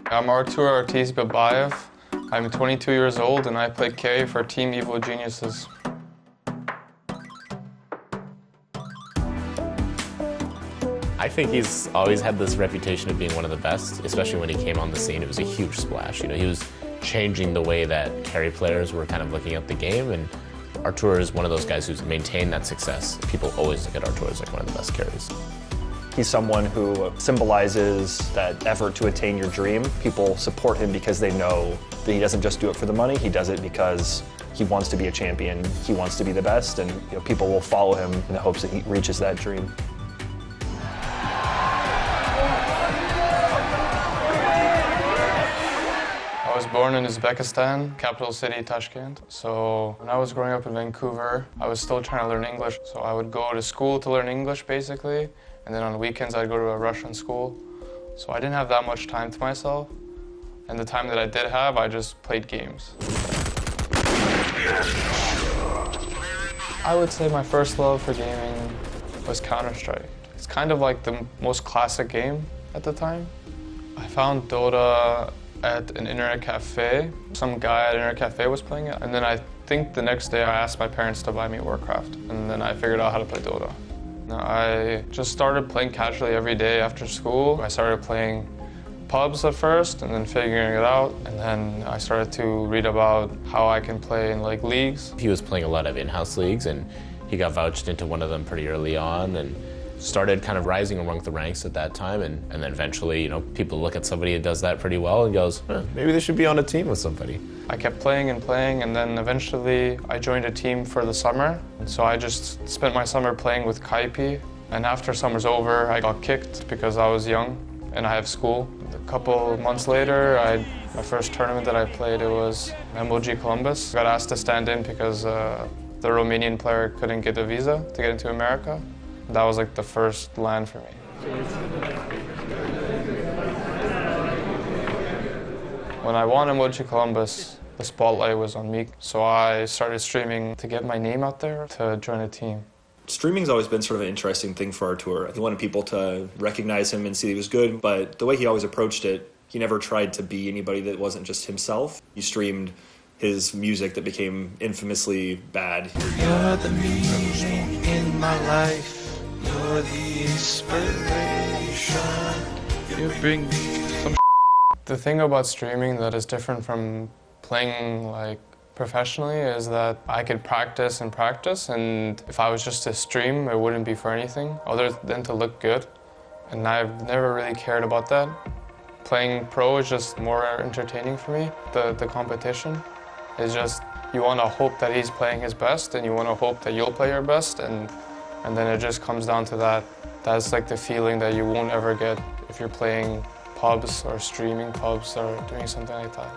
I'm Arteezy Babayev. I'm 22 years old and I play carry for Team Evil Geniuses. I think he's always had this reputation of being one of the best, especially when he came on the scene. It was a huge splash. You know, he was changing the way that carry players were kind of looking at the game, and Artur is one of those guys who's maintained that success. People always look at Artur as like one of the best carries. He's someone who symbolizes that effort to attain your dream. People support him because they know that he doesn't just do it for the money, he does it because he wants to be a champion, he wants to be the best, and people will follow him in the hopes that he reaches that dream. I was born in Uzbekistan, capital city Tashkent. So when I was growing up in Vancouver, I was still trying to learn English. So I would go to school to learn English basically, and then on weekends I'd go to a Russian school. So I didn't have that much time to myself. And the time that I did have, I just played games. I would say my first love for gaming was Counter-Strike. It's kind of like the most classic game at the time. I found Dota at an internet cafe. Some guy at an internet cafe was playing it, and then I think the next day I asked my parents to buy me Warcraft, and then I figured out how to play Dota. I just started playing casually every day after school. I started playing pubs at first, and then figuring it out, and then I started to read about how I can play in like leagues. He was playing a lot of in-house leagues, and he got vouched into one of them pretty early on, and started kind of rising among the ranks at that time, and then eventually, you know, people look at somebody who does that pretty well and goes, maybe they should be on a team with somebody. I kept playing and playing, and then eventually I joined a team for the summer. So I just spent my summer playing with Kaipi, and after summer's over, I got kicked because I was young and I have school. A couple months later, my first tournament that I played, it was MLG Columbus. I got asked to stand in because the Romanian player couldn't get a visa to get into America. That was like the first LAN for me. When I won MLG Columbus, the spotlight was on me, so I started streaming to get my name out there to join a team. Streaming's always been sort of an interesting thing for Artur. He wanted people to recognize him and see he was good, but the way he always approached it, he never tried to be anybody that wasn't just himself. He streamed his music that became infamously bad. You're the meaning in my life. You're the inspiration. You bring some. The thing about streaming that is different from playing like professionally is that I could practice and practice, and if I was just to stream, it wouldn't be for anything other than to look good. And I've never really cared about that. Playing pro is just more entertaining for me. The competition is just, you want to hope that he's playing his best, and you want to hope that you'll play your best, and then it just comes down to that. That's like the feeling that you won't ever get if you're playing pubs or streaming pubs or doing something like that.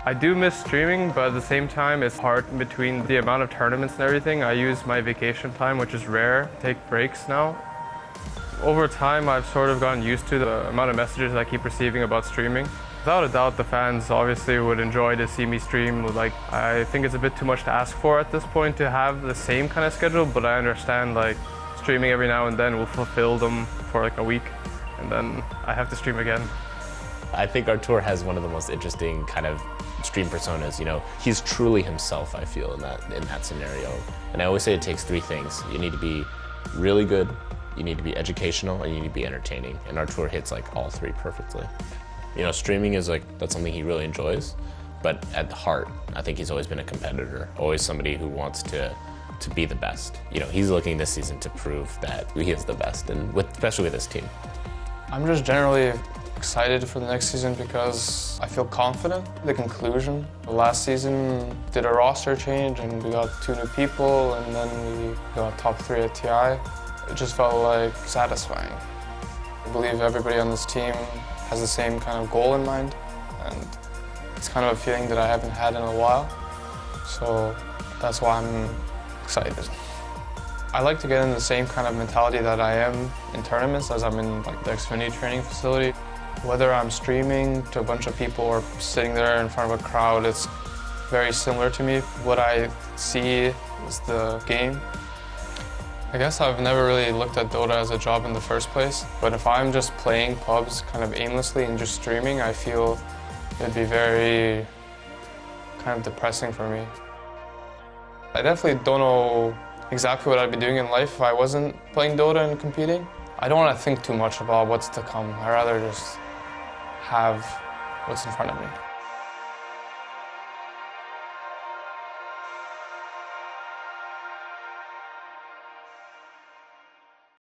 I do miss streaming, but at the same time, it's hard in between the amount of tournaments and everything. I use my vacation time, which is rare, to take breaks now. Over time, I've sort of gotten used to the amount of messages I keep receiving about streaming. Without a doubt, the fans obviously would enjoy to see me stream. Like, I think it's a bit too much to ask for at this point to have the same kind of schedule, but I understand like streaming every now and then will fulfill them for like a week, and then I have to stream again. I think Artur has one of the most interesting kind of stream personas. You know, he's truly himself, I feel, in that scenario. And I always say it takes three things. You need to be really good, you need to be educational, and you need to be entertaining. And Artur hits like all three perfectly. You know, streaming is like, that's something he really enjoys, but at heart, I think he's always been a competitor, always somebody who wants to be the best. You know, he's looking this season to prove that he is the best, and especially with his team. I'm just generally excited for the next season because I feel confident. The conclusion. Last season did a roster change and we got 2 new people, and then we got top 3 at TI. It just felt like satisfying. I believe everybody on this team has the same kind of goal in mind, and it's kind of a feeling that I haven't had in a while. So that's why I'm excited. I like to get in the same kind of mentality that I am in tournaments as I'm in like the Xfinity training facility. Whether I'm streaming to a bunch of people or sitting there in front of a crowd, it's very similar to me. What I see is the game. I guess I've never really looked at Dota as a job in the first place, but if I'm just playing pubs kind of aimlessly and just streaming, I feel it'd be very kind of depressing for me. I definitely don't know exactly what I'd be doing in life if I wasn't playing Dota and competing. I don't want to think too much about what's to come. I'd rather just have what's in front of me.